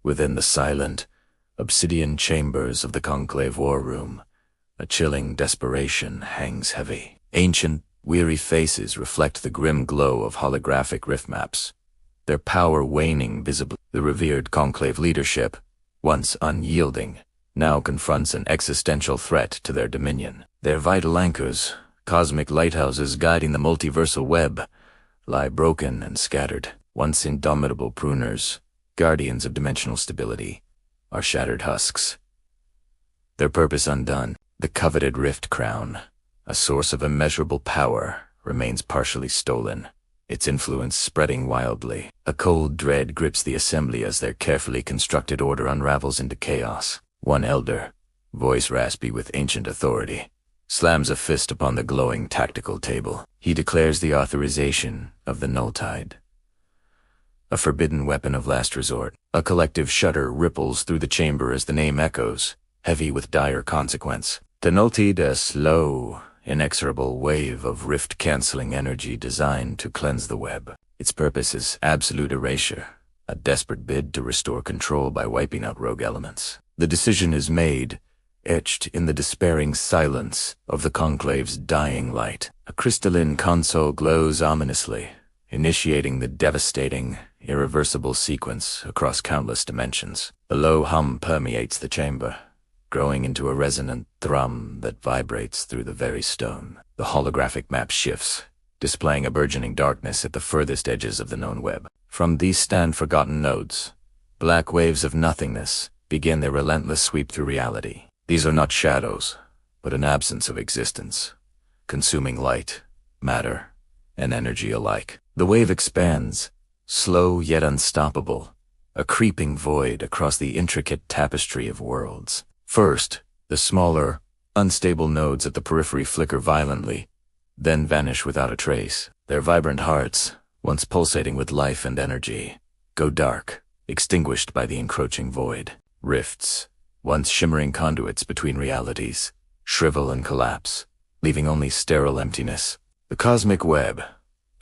Within the silent, obsidian chambers of the Conclave war room, a chilling desperation hangs heavy. Ancient, weary faces reflect the grim glow of holographic rift maps, their power waning visibly. The revered Conclave leadership, once unyielding, now confronts an existential threat to their dominion. Their vital anchors, cosmic lighthouses guiding the multiversal web, lie broken and scattered. Once indomitable pruners, guardians of dimensional stability, are shattered husks. Their purpose undone, the coveted rift crown, a source of immeasurable power, remains partially stolen, its influence spreading wildly. A cold dread grips the assembly as their carefully constructed order unravels into chaos. One elder, voice raspy with ancient authority, slams a fist upon the glowing tactical table. He declares the authorization of the Null Tide, a forbidden weapon of last resort. A collective shudder ripples through the chamber as the name echoes, heavy with dire consequence. The Null Tide, a slow, inexorable wave of rift-canceling energy designed to cleanse the web. Its purpose is absolute erasure, a desperate bid to restore control by wiping out rogue elements. The decision is made, etched in the despairing silence of the Conclave's dying light. A crystalline console glows ominously, initiating the devastating, irreversible sequence across countless dimensions. A low hum permeates the chamber, growing into a resonant thrum that vibrates through the very stone. The holographic map shifts, displaying a burgeoning darkness at the furthest edges of the known web. From these stand forgotten nodes. Black waves of nothingness begin their relentless sweep through reality. These are not shadows, but an absence of existence, consuming light, matter, and energy alike. The wave expands, slow yet unstoppable, a creeping void across the intricate tapestry of worlds. First, the smaller, unstable nodes at the periphery flicker violently, then vanish without a trace. Their vibrant hearts, once pulsating with life and energy, go dark, extinguished by the encroaching void. Rifts, once shimmering conduits between realities, shrivel and collapse, leaving only sterile emptiness. The cosmic web,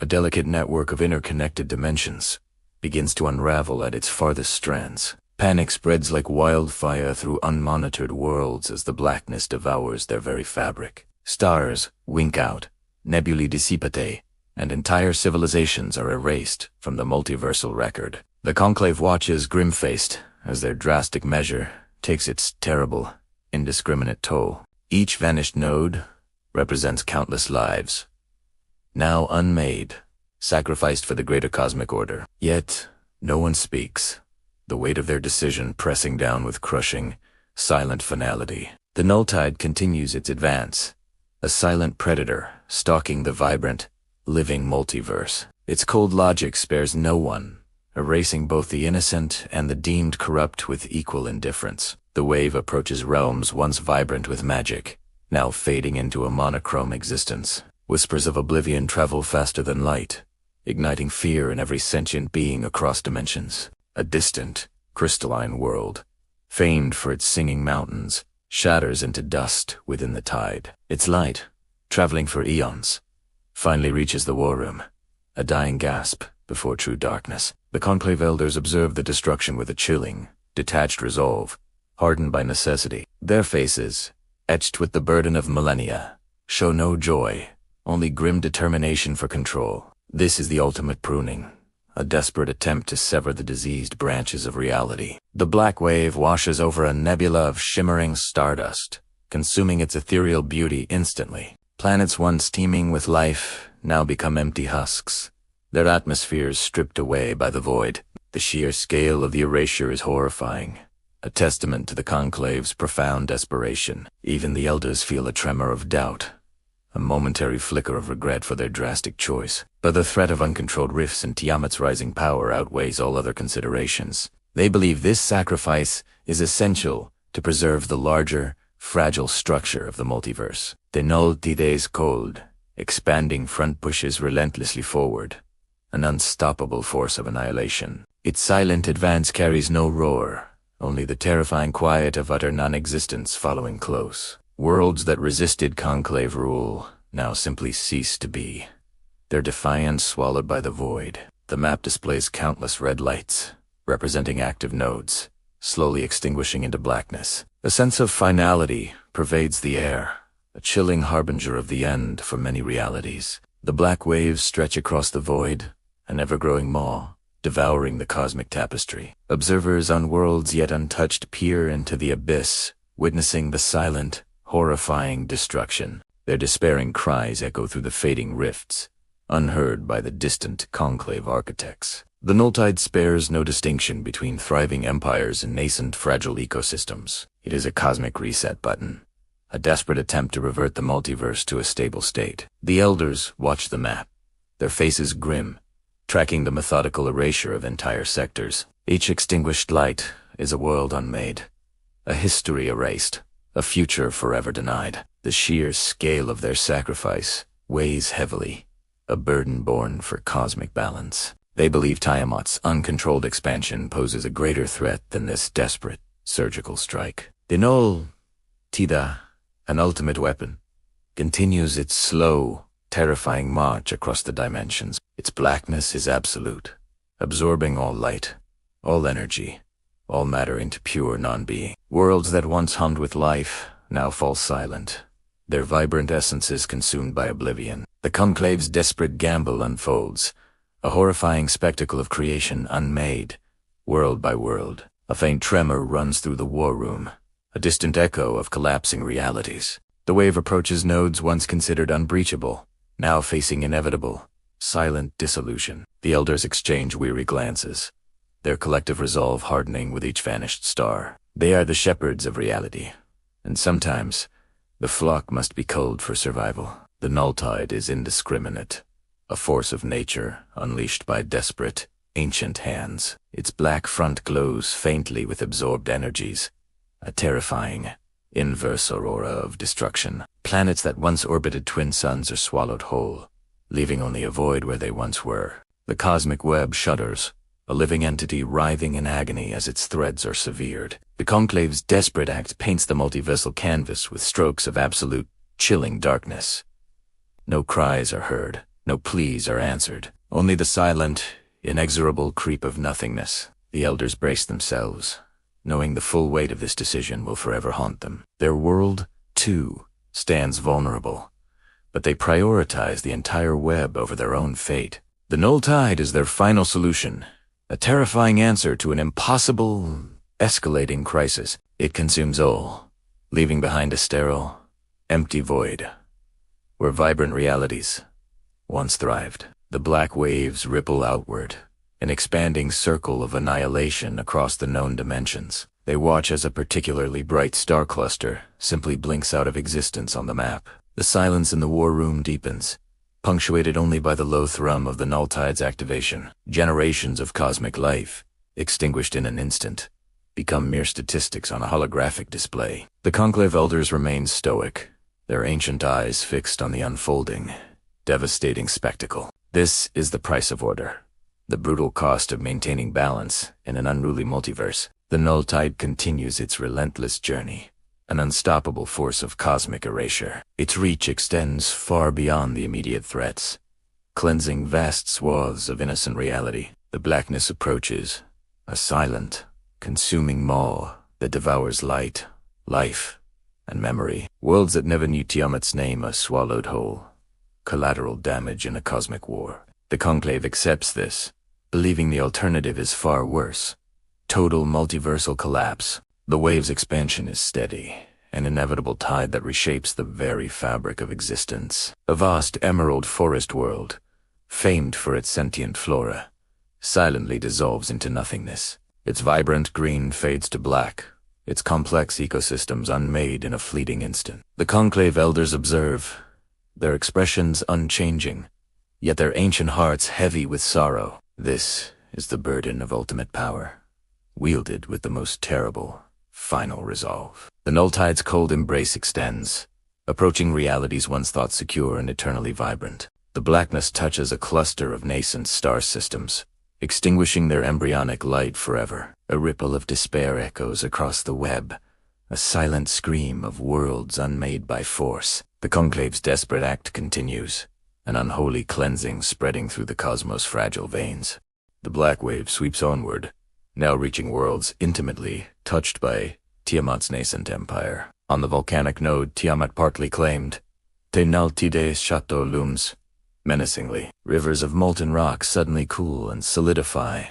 a delicate network of interconnected dimensions, begins to unravel at its farthest strands. Panic spreads like wildfire through unmonitored worlds as the blackness devours their very fabric. Stars wink out, nebulae dissipate, and entire civilizations are erased from the multiversal record. The Conclave watches grim-faced as their drastic measure takes its terrible, indiscriminate toll. Each vanished node represents countless lives, now unmade, sacrificed for the greater cosmic order. Yet, no one speaks, the weight of their decision pressing down with crushing, silent finality. The Null Tide continues its advance, a silent predator stalking the vibrant, living multiverse. Its cold logic spares no one, erasing both the innocent and the deemed corrupt with equal indifference. The wave approaches realms once vibrant with magic, now fading into a monochrome existence. Whispers of oblivion travel faster than light, igniting fear in every sentient being across dimensions. A distant, crystalline world, famed for its singing mountains, shatters into dust within the tide. Its light, traveling for eons, finally reaches the war room, a dying gasp before true darkness. The Conclave elders observe the destruction with a chilling, detached resolve, hardened by necessity. Their faces, etched with the burden of millennia, show no joy, only grim determination for control. This is the ultimate pruning, a desperate attempt to sever the diseased branches of reality. The black wave washes over a nebula of shimmering stardust, consuming its ethereal beauty instantly. Planets once teeming with life now become empty husks, their atmospheres stripped away by the void. The sheer scale of the erasure is horrifying, a testament to the Conclave's profound desperation. Even the elders feel a tremor of doubt, a momentary flicker of regret for their drastic choice. But the threat of uncontrolled rifts and Tiamat's rising power outweighs all other considerations. They believe this sacrifice is essential to preserve the larger, fragile structure of the multiverse. The Null Tide's cold, expanding front pushes relentlessly forward, an unstoppable force of annihilation. Its silent advance carries no roar, only the terrifying quiet of utter non-existence following close. Worlds that resisted Conclave rule now simply cease to be, their defiance swallowed by the void. The map displays countless red lights, representing active nodes, slowly extinguishing into blackness. A sense of finality pervades the air, a chilling harbinger of the end for many realities. The black waves stretch across the void, an ever-growing maw, devouring the cosmic tapestry. Observers on worlds yet untouched peer into the abyss, witnessing the silent, horrifying destruction. Their despairing cries echo through the fading rifts, unheard by the distant Conclave architects. The Null Tide spares no distinction between thriving empires and nascent, fragile ecosystems. It is a cosmic reset button, a desperate attempt to revert the multiverse to a stable state. The Elders watch the map, their faces grim, tracking the methodical erasure of entire sectors. Each extinguished light is a world unmade, a history erased, a future forever denied. The sheer scale of their sacrifice weighs heavily, a burden borne for cosmic balance. They believe Tiamat's uncontrolled expansion poses a greater threat than this desperate, surgical strike. The Null Tide, an ultimate weapon, continues its slow, terrifying march across the dimensions. Its blackness is absolute, absorbing all light, all energy, all matter into pure non-being. Worlds that once hummed with life now fall silent, their vibrant essences consumed by oblivion. The Conclave's desperate gamble unfolds, a horrifying spectacle of creation unmade, world by world. A faint tremor runs through the war room, a distant echo of collapsing realities. The wave approaches nodes once considered unbreachable, now facing inevitable, silent dissolution. The Elders exchange weary glances, their collective resolve hardening with each vanished star. They are the shepherds of reality, and sometimes the flock must be culled for survival. The Null Tide is indiscriminate, a force of nature unleashed by desperate, ancient hands. Its black front glows faintly with absorbed energies, a terrifying, inverse aurora of destruction. Planets that once orbited twin suns are swallowed whole, leaving only a void where they once were. The cosmic web shudders, a living entity writhing in agony as its threads are severed. The Conclave's desperate act paints the multiversal canvas with strokes of absolute, chilling darkness. No cries are heard, no pleas are answered, only the silent, inexorable creep of nothingness. The Elders brace themselves, knowing the full weight of this decision will forever haunt them. Their world, too, stands vulnerable, but they prioritize the entire web over their own fate. The Null Tide is their final solution, a terrifying answer to an impossible, escalating crisis. It consumes all, leaving behind a sterile, empty void, where vibrant realities once thrived. The black waves ripple outward, an expanding circle of annihilation across the known dimensions. They watch as a particularly bright star cluster simply blinks out of existence on the map. The silence in the war room deepens, punctuated only by the low thrum of the Null Tide's activation. Generations of cosmic life, extinguished in an instant, become mere statistics on a holographic display. The Conclave Elders remain stoic, their ancient eyes fixed on the unfolding, devastating spectacle. This is the price of order, the brutal cost of maintaining balance in an unruly multiverse. The Null Tide continues its relentless journey, an unstoppable force of cosmic erasure. Its reach extends far beyond the immediate threats, cleansing vast swaths of innocent reality. The blackness approaches, a silent, consuming maw that devours light, life, and memory. Worlds that never knew Tiamat's name are swallowed whole, collateral damage in a cosmic war. The Conclave accepts this, believing the alternative is far worse. Total multiversal collapse. The wave's expansion is steady, an inevitable tide that reshapes the very fabric of existence. A vast emerald forest world, famed for its sentient flora, silently dissolves into nothingness. Its vibrant green fades to black, its complex ecosystems unmade in a fleeting instant. The Conclave Elders observe, their expressions unchanging, yet their ancient hearts heavy with sorrow. This is the burden of ultimate power, wielded with the most terrible, final resolve. The Null Tide's cold embrace extends, approaching realities once thought secure and eternally vibrant. The blackness touches a cluster of nascent star systems, extinguishing their embryonic light forever. A ripple of despair echoes across the web, a silent scream of worlds unmade by force. The Conclave's desperate act continues, an unholy cleansing spreading through the cosmos' fragile veins. The black wave sweeps onward, now reaching worlds intimately touched by Tiamat's nascent empire. On the volcanic node, Tiamat partly claimed, "Te Null Tide Chateau looms," menacingly. Rivers of molten rock suddenly cool and solidify,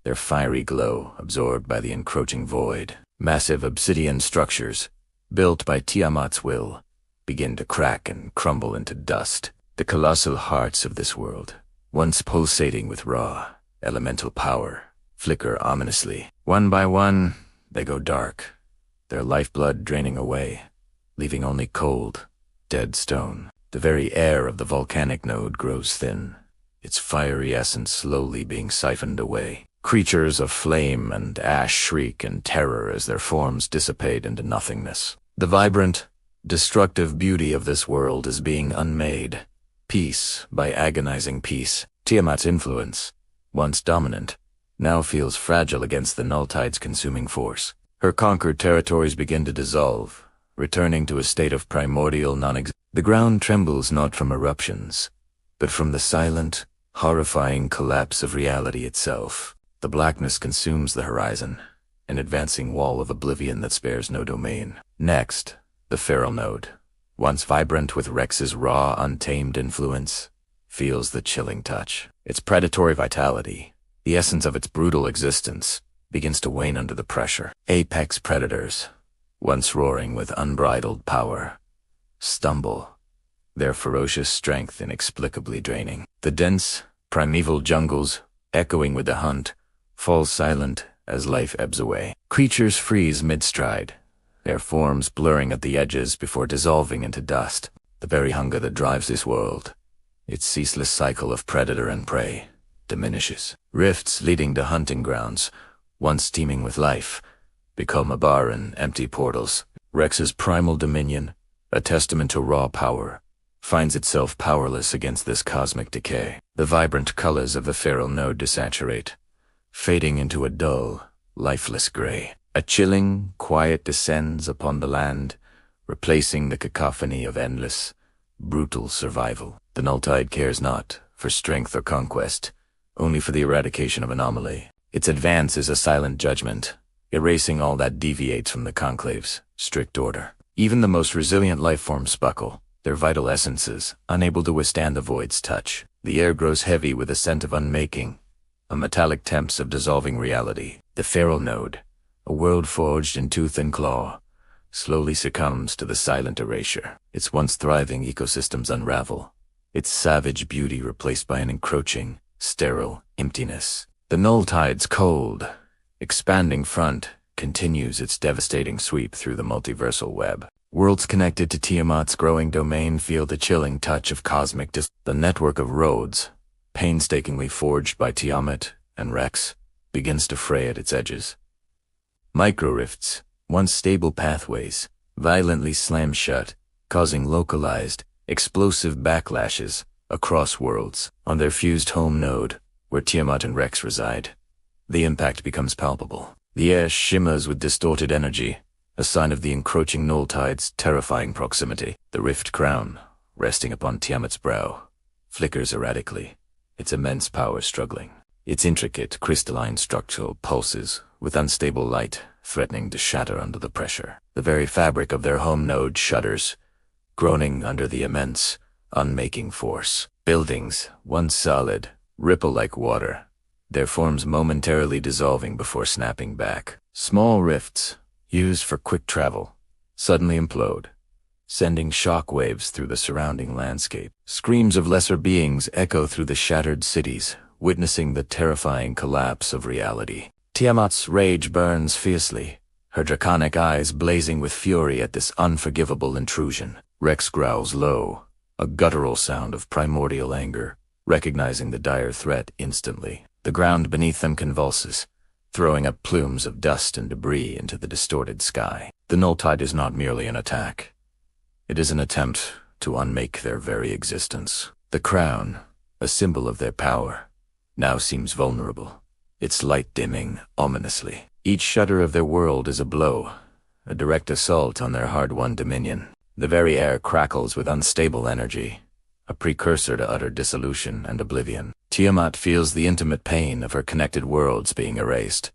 their fiery glow absorbed by the encroaching void. Massive obsidian structures, built by Tiamat's will, begin to crack and crumble into dust. The colossal hearts of this world, once pulsating with raw, elemental power, flicker ominously. One by one, they go dark, their lifeblood draining away, leaving only cold, dead stone. The very air of the volcanic node grows thin, its fiery essence slowly being siphoned away. Creatures of flame and ash shriek in terror as their forms dissipate into nothingness. The vibrant, destructive beauty of this world is being unmade, piece by agonizing piece. Tiamat's influence, once dominant, now feels fragile against the Null Tide's consuming force. Her conquered territories begin to dissolve, returning to a state of primordial non-existence. The ground trembles not from eruptions, but from the silent, horrifying collapse of reality itself. The blackness consumes the horizon, an advancing wall of oblivion that spares no domain. Next, the feral node, once vibrant with Rex's raw, untamed influence, feels the chilling touch. Its predatory vitality, the essence of its brutal existence, begins to wane under the pressure. Apex predators, once roaring with unbridled power, stumble, their ferocious strength inexplicably draining. The dense, primeval jungles, echoing with the hunt, fall silent as life ebbs away. Creatures freeze mid-stride, their forms blurring at the edges before dissolving into dust. The very hunger that drives this world, its ceaseless cycle of predator and prey, diminishes. Rifts leading to hunting grounds, once teeming with life, become a barren, empty portals. Rex's primal dominion, a testament to raw power, finds itself powerless against this cosmic decay. The vibrant colors of the feral node desaturate, fading into a dull, lifeless gray. A chilling quiet descends upon the land, replacing the cacophony of endless, brutal survival. The Null Tide cares not for strength or conquest, only for the eradication of anomaly. Its advance is a silent judgment, erasing all that deviates from the Conclave's strict order. Even the most resilient lifeforms buckle, their vital essences unable to withstand the void's touch. The air grows heavy with a scent of unmaking, a metallic temps of dissolving reality. The feral node, a world forged in tooth and claw, slowly succumbs to the silent erasure. Its once thriving ecosystems unravel, its savage beauty replaced by an encroaching, sterile emptiness. The Null Tide's cold, expanding front continues its devastating sweep through the multiversal web. Worlds connected to Tiamat's growing domain feel the chilling touch of cosmic The network of roads, painstakingly forged by Tiamat and Rex, begins to fray at its edges. Micro-rifts, once stable pathways, violently slam shut, causing localized, explosive backlashes across worlds. On their fused home node, where Tiamat and Rex reside, the impact becomes palpable. The air shimmers with distorted energy, a sign of the encroaching Null Tide's terrifying proximity. The rift crown, resting upon Tiamat's brow, flickers erratically, its immense power struggling. Its intricate, crystalline structure pulses with unstable light, threatening to shatter under the pressure. The very fabric of their home node shudders, groaning under the immense, unmaking force. Buildings, once solid, ripple like water, their forms momentarily dissolving before snapping back. Small rifts, used for quick travel, suddenly implode, sending shock waves through the surrounding landscape. Screams of lesser beings echo through the shattered cities, witnessing the terrifying collapse of reality. Tiamat's rage burns fiercely, her draconic eyes blazing with fury at this unforgivable intrusion. Rex growls low, a guttural sound of primordial anger, recognizing the dire threat instantly. The ground beneath them convulses, throwing up plumes of dust and debris into the distorted sky. The Null Tide is not merely an attack. It is an attempt to unmake their very existence. The crown, a symbol of their power, now seems vulnerable, its light dimming ominously. Each shudder of their world is a blow, a direct assault on their hard-won dominion. The very air crackles with unstable energy, a precursor to utter dissolution and oblivion. Tiamat feels the intimate pain of her connected worlds being erased,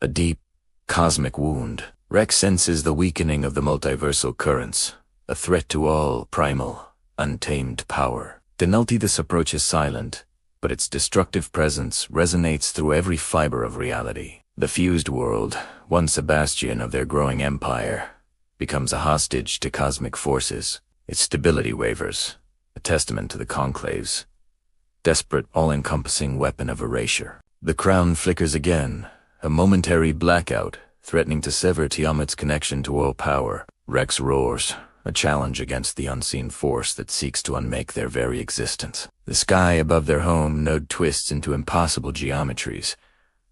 A deep, cosmic wound. Rex senses the weakening of the multiversal currents, a threat to all primal, untamed power. This approach is silent, but its destructive presence resonates through every fiber of reality. The fused world, once a bastion of their growing empire, becomes a hostage to cosmic forces. Its stability wavers, a testament to the Conclave's desperate, all-encompassing weapon of erasure. The crown flickers again, a momentary blackout, threatening to sever Tiamat's connection to all power. Rex roars, a challenge against the unseen force that seeks to unmake their very existence. The sky above their home node twists into impossible geometries,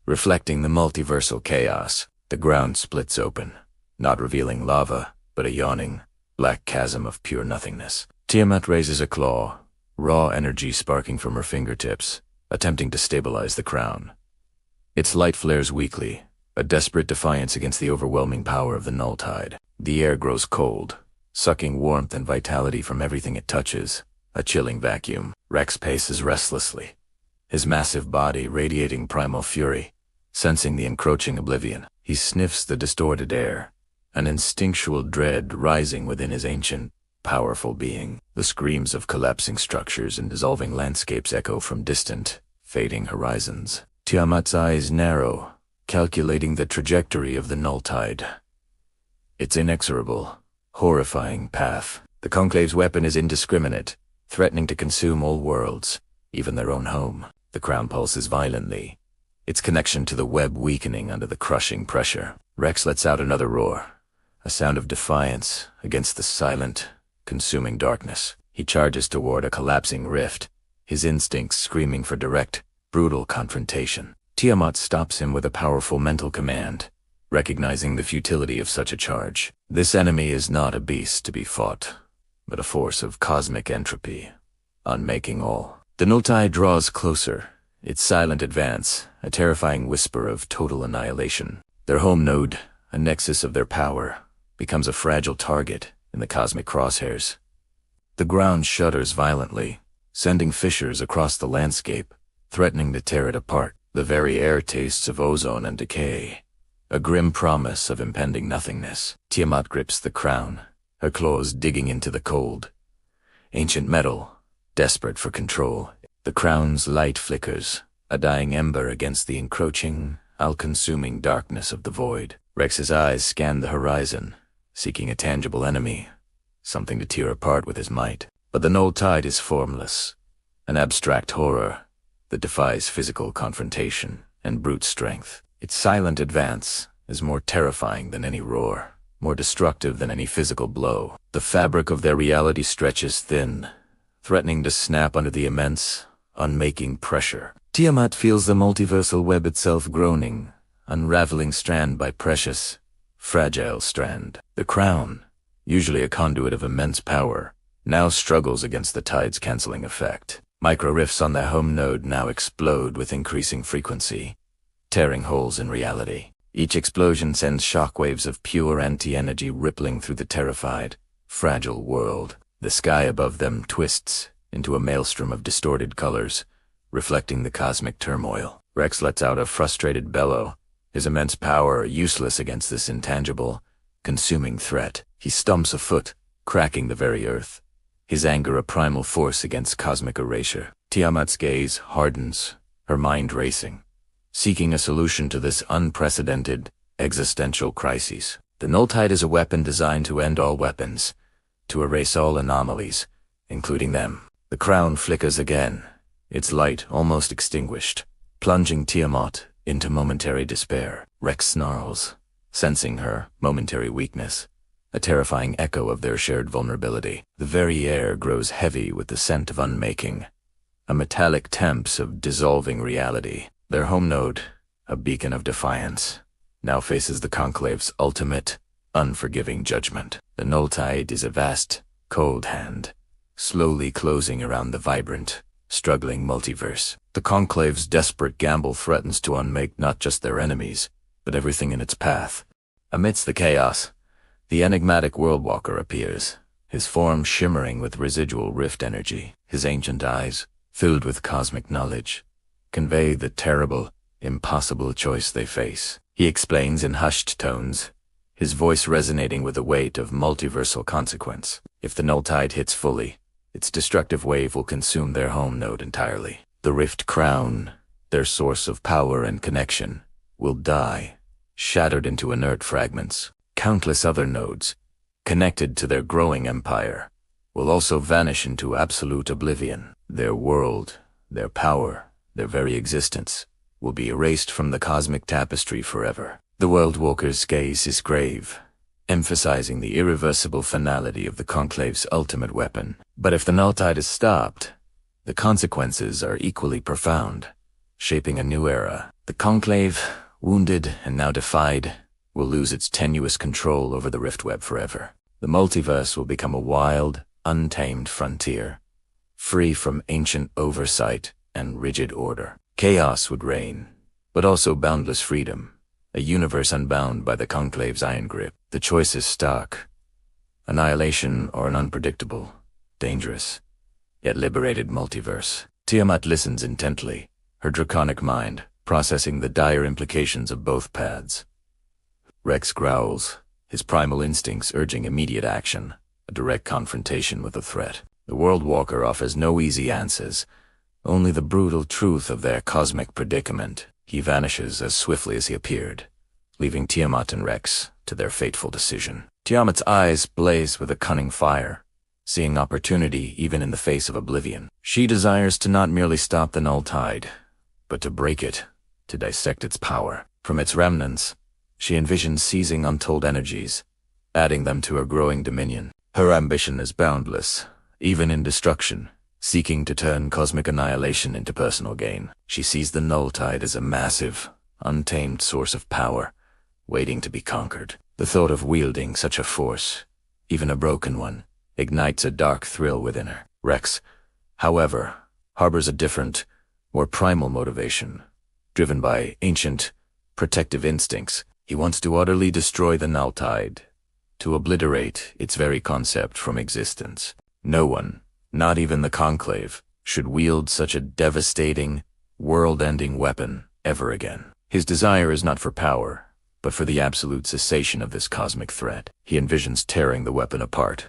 reflecting the multiversal chaos. The ground splits open, not revealing lava, but a yawning, black chasm of pure nothingness. Tiamat raises a claw, raw energy sparking from her fingertips, attempting to stabilize the crown. Its light flares weakly, a desperate defiance against the overwhelming power of the Null Tide. The air grows cold, sucking warmth and vitality from everything it touches, a chilling vacuum. Rex paces restlessly, his massive body radiating primal fury. Sensing the encroaching oblivion, he sniffs the distorted air, an instinctual dread rising within his ancient, powerful being. The screams of collapsing structures and dissolving landscapes echo from distant, fading horizons. Tiamat's eyes narrow, calculating the trajectory of the Null Tide. Its inexorable, horrifying path. The Conclave's weapon is indiscriminate, threatening to consume all worlds, even their own home. The crown pulses violently, its connection to the web weakening under the crushing pressure. Rex lets out another roar, a sound of defiance against the silent, consuming darkness. He charges toward a collapsing rift, his instincts screaming for direct, brutal confrontation. Tiamat stops him with a powerful mental command, recognizing the futility of such a charge. This enemy is not a beast to be fought, but a force of cosmic entropy, unmaking all. The Null Tide draws closer, its silent advance, a terrifying whisper of total annihilation. Their home node, a nexus of their power, becomes a fragile target in the cosmic crosshairs. The ground shudders violently, sending fissures across the landscape, threatening to tear it apart. The very air tastes of ozone and decay, a grim promise of impending nothingness. Tiamat grips the crown, her claws digging into the cold, ancient metal, desperate for control. The crown's light flickers, a dying ember against the encroaching, all-consuming darkness of the void. Rex's eyes scan the horizon, seeking a tangible enemy, something to tear apart with his might. But the Null Tide is formless, an abstract horror that defies physical confrontation and brute strength. Its silent advance is more terrifying than any roar, more destructive than any physical blow. The fabric of their reality stretches thin, threatening to snap under the immense, unmaking pressure. Tiamat feels the multiversal web itself groaning, unraveling strand by precious, fragile strand. The crown, usually a conduit of immense power, now struggles against the tide's canceling effect. Micro-rifts on their home node now explode with increasing frequency, tearing holes in reality. Each explosion sends shockwaves of pure anti-energy rippling through the terrified, fragile world. The sky above them twists into a maelstrom of distorted colors, reflecting the cosmic turmoil. Rex lets out a frustrated bellow, his immense power useless against this intangible, consuming threat. He stumps a foot, cracking the very earth, his anger a primal force against cosmic erasure. Tiamat's gaze hardens, her mind racing, seeking a solution to this unprecedented, existential crisis. The Null Tide is a weapon designed to end all weapons, to erase all anomalies, including them. The crown flickers again, its light almost extinguished, plunging Tiamat into momentary despair. Rex snarls, sensing her momentary weakness, a terrifying echo of their shared vulnerability. The very air grows heavy with the scent of unmaking, a metallic temps of dissolving reality. Their home node, a beacon of defiance, now faces the Conclave's ultimate, unforgiving judgment. The Null Tide is a vast, cold hand, slowly closing around the vibrant, struggling multiverse. The Conclave's desperate gamble threatens to unmake not just their enemies, but everything in its path. Amidst the chaos, the enigmatic Worldwalker appears, his form shimmering with residual rift energy. His ancient eyes, filled with cosmic knowledge, convey the terrible, impossible choice they face. he explains in hushed tones, his voice resonating with the weight of multiversal consequence. If the Null Tide hits fully, its destructive wave will consume their home node entirely. The Rift Crown, their source of power and connection, will die, shattered into inert fragments. Countless other nodes, connected to their growing empire, will also vanish into absolute oblivion. Their world, their power, their very existence, will be erased from the cosmic tapestry forever. The World Walker's gaze is grave, emphasizing the irreversible finality of the Conclave's ultimate weapon. But if the Null Tide is stopped, the consequences are equally profound, shaping a new era. The Conclave, wounded and now defied, will lose its tenuous control over the Riftweb forever. The multiverse will become a wild, untamed frontier, free from ancient oversight and rigid order. Chaos would reign, but also boundless freedom, a universe unbound by the Conclave's iron grip. The choice is stark: annihilation or an unpredictable, dangerous, yet liberated multiverse. Tiamat listens intently, her draconic mind processing the dire implications of both paths. Rex growls, his primal instincts urging immediate action, a direct confrontation with the threat. The World Walker offers no easy answers, only the brutal truth of their cosmic predicament. He vanishes as swiftly as he appeared, leaving Tiamat and Rex to their fateful decision. Tiamat's eyes blaze with a cunning fire, seeing opportunity even in the face of oblivion. She desires to not merely stop the Null Tide, but to break it, to dissect its power. From its remnants, she envisions seizing untold energies, adding them to her growing dominion. Her ambition is boundless, even in destruction, seeking to turn cosmic annihilation into personal gain. She sees the Null Tide as a massive, untamed source of power, waiting to be conquered. The thought of wielding such a force, even a broken one, ignites a dark thrill within her. Rex, however, harbors a different, more primal motivation, driven by ancient, protective instincts. He wants to utterly destroy the Null Tide, to obliterate its very concept from existence. No one, not even the Conclave, should wield such a devastating, world-ending weapon ever again. His desire is not for power, but for the absolute cessation of this cosmic threat. He envisions tearing the weapon apart,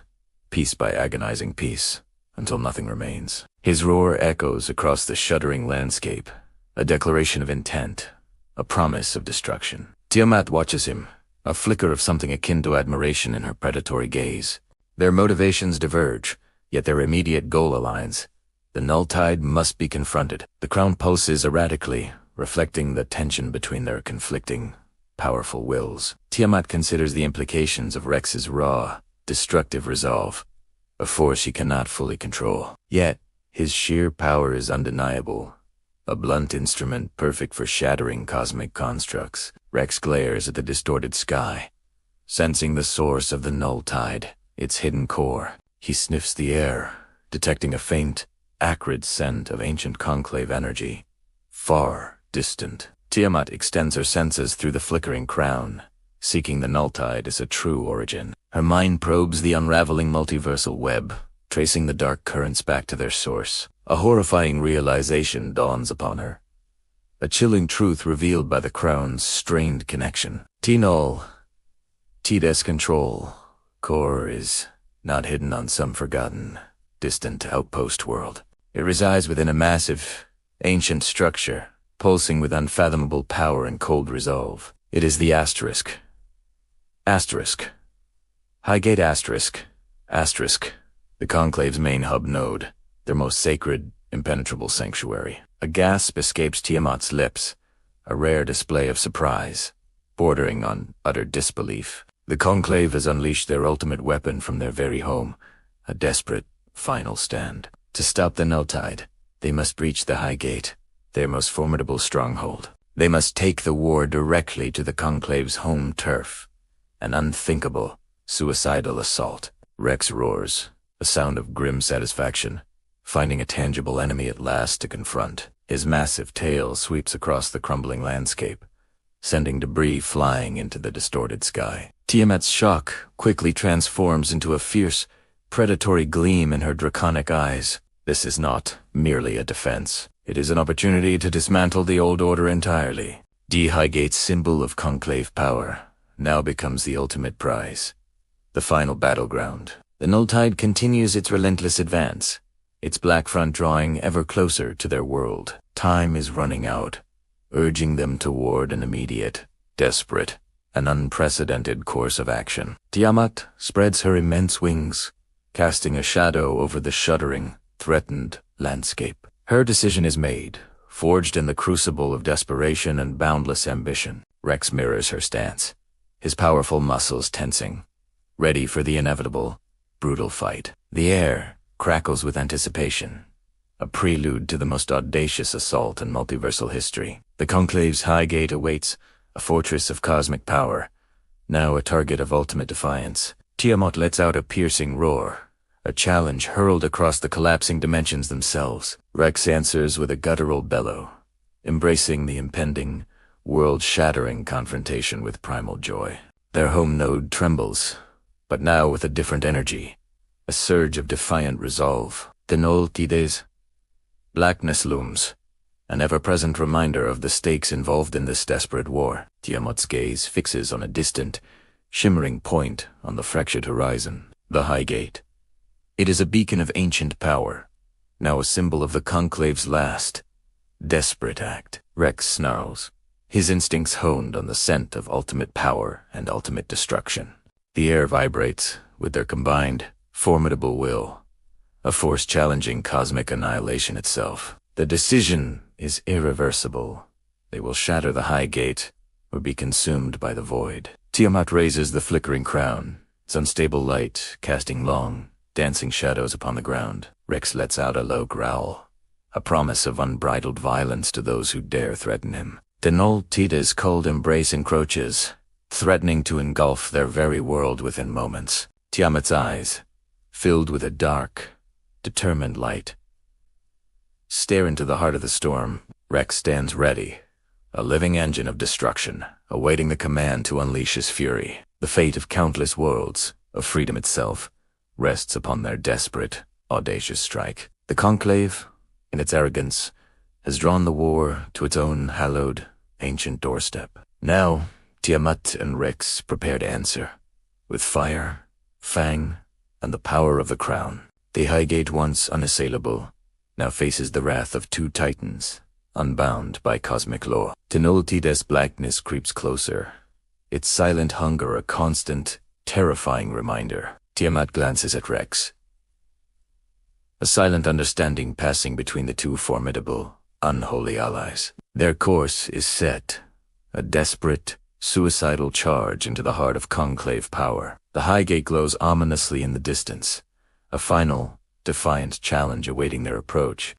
piece by agonizing piece, until nothing remains. His roar echoes across the shuddering landscape, a declaration of intent, a promise of destruction. Tiamat watches him, a flicker of something akin to admiration in her predatory gaze. Their motivations diverge, yet their immediate goal aligns. The Null Tide must be confronted. The crown pulses erratically, reflecting the tension between their conflicting, powerful wills. Tiamat considers the implications of Rex's raw, destructive resolve, a force he cannot fully control. Yet, his sheer power is undeniable, a blunt instrument perfect for shattering cosmic constructs. Rex glares at the distorted sky, sensing the source of the Null Tide, its hidden core. He sniffs the air, detecting a faint, acrid scent of ancient Conclave energy, far distant. Tiamat extends her senses through the flickering crown, seeking the Null Tide as a true origin. Her mind probes the unraveling multiversal web, tracing the dark currents back to their source. A horrifying realization dawns upon her, a chilling truth revealed by the crown's strained connection. T-Null, Tides control, core is not hidden on some forgotten, distant outpost world. It resides within a massive, ancient structure, pulsing with unfathomable power and cold resolve. It is the Asterisk. Highgate Asterisk. The Conclave's main hub node, their most sacred, impenetrable sanctuary. A gasp escapes Tiamat's lips, a rare display of surprise, bordering on utter disbelief. The Conclave has unleashed their ultimate weapon from their very home, a desperate, final stand. To stop the Null Tide, they must breach the Highgate, their most formidable stronghold. They must take the war directly to the Conclave's home turf, an unthinkable, suicidal assault. Rex roars, a sound of grim satisfaction, finding a tangible enemy at last to confront. His massive tail sweeps across the crumbling landscape, sending debris flying into the distorted sky. Tiamat's shock quickly transforms into a fierce, predatory gleam in her draconic eyes. This is not merely a defense. It is an opportunity to dismantle the old order entirely. The Highgate's symbol of conclave power now becomes the ultimate prize, the final battleground. The Null Tide continues its relentless advance, its black front drawing ever closer to their world. Time is running out, urging them toward an immediate, desperate, and unprecedented course of action. Tiamat spreads her immense wings, casting a shadow over the shuddering, threatened landscape. Her decision is made, forged in the crucible of desperation and boundless ambition. Rex mirrors her stance, his powerful muscles tensing, ready for the inevitable, brutal fight. The air crackles with anticipation, a prelude to the most audacious assault in multiversal history. The Conclave's Highgate awaits, a fortress of cosmic power, now a target of ultimate defiance. Tiamat lets out a piercing roar, a challenge hurled across the collapsing dimensions themselves. Rex answers with a guttural bellow, embracing the impending, world-shattering confrontation with primal joy. Their home node trembles, but now with a different energy, a surge of defiant resolve. The Null Tide. Blackness looms, an ever-present reminder of the stakes involved in this desperate war. Tiamat's gaze fixes on a distant, shimmering point on the fractured horizon. The Highgate. It is a beacon of ancient power, now a symbol of the Conclave's last, desperate act. Rex snarls, his instincts honed on the scent of ultimate power and ultimate destruction. The air vibrates with their combined, formidable will, a force challenging cosmic annihilation itself. The decision is irreversible. They will shatter the Highgate or be consumed by the void. Tiamat raises the flickering crown, its unstable light casting long, dancing shadows upon the ground. Rex lets out a low growl, a promise of unbridled violence to those who dare threaten him. The Null Tide's cold embrace encroaches, threatening to engulf their very world within moments. Tiamat's eyes, filled with a dark, determined light, stare into the heart of the storm. Rex stands ready, a living engine of destruction, awaiting the command to unleash his fury. The fate of countless worlds, of freedom itself, rests upon their desperate, audacious strike. The Conclave, in its arrogance, has drawn the war to its own hallowed, ancient doorstep. Now, Tiamat and Rex prepare to answer, with fire, fang, and the power of the crown. The Highgate, once unassailable, now faces the wrath of two titans, unbound by cosmic law. The Null Tide's blackness creeps closer, its silent hunger a constant, terrifying reminder. Tiamat glances at Rex, a silent understanding passing between the two formidable, unholy allies. Their course is set, a desperate, suicidal charge into the heart of conclave power. The Highgate glows ominously in the distance, a final, defiant challenge awaiting their approach.